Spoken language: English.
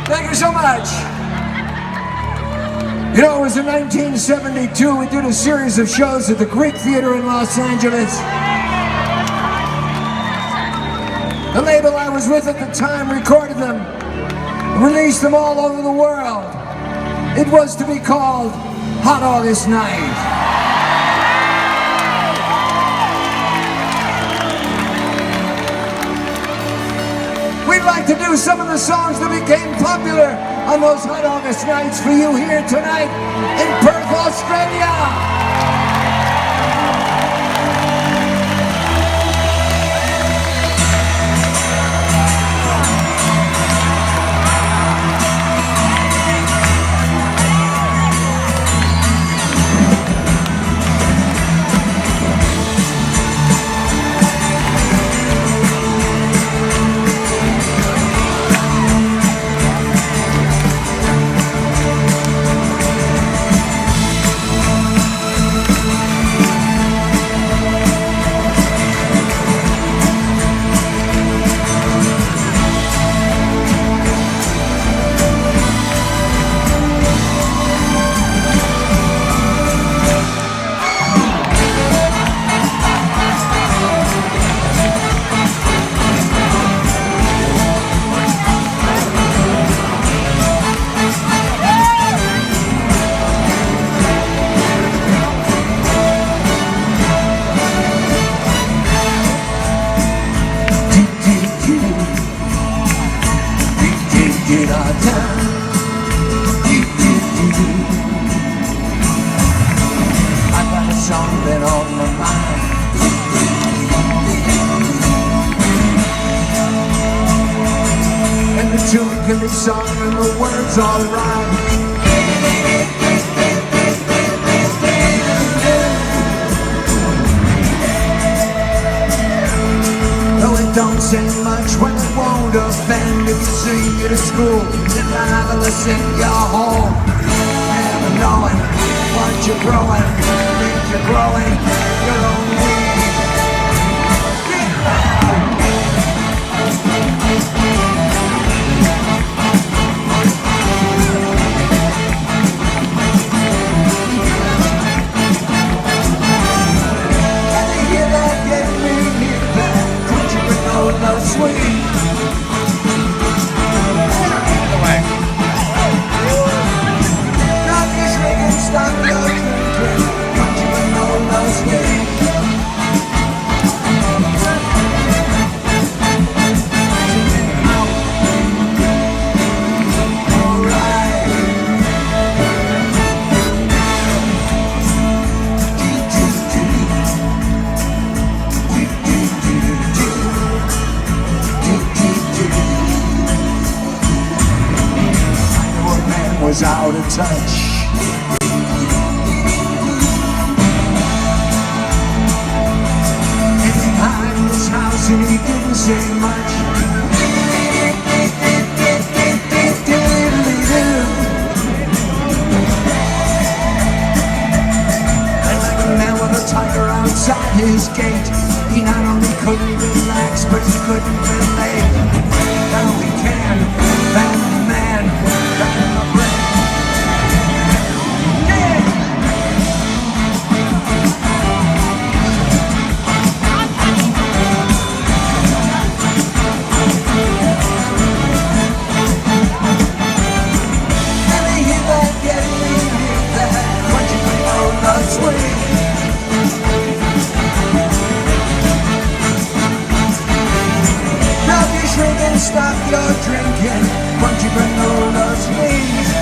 Thank you so much. You know, it was in 1972, we did a series of shows at the Greek Theater in Los Angeles. The label I was with at the time recorded them, released them all over the world. It was to be called Hot August Night. We'd like to do some of the songs that became popular on those hot August nights for you here tonight in Perth, Australia. I've got something on my mind. And the tune can be sung and the words all rhyme. Though it don't say much when it won't offend. If you see it at school, if marvelous in your home, never knowing what you're growing, think you're growing your own way. Can you hear that? Get me hear that? Could you bring all the sweet? Stop your drinking, don't you know those days? Alright. Your man was out of touch. And he didn't say much. And like a man with a tiger outside his gate, he not only couldn't relax, but he couldn't relate. Now he can, found the man, back in my brain. Stop your drinking, won't you bring all those knees?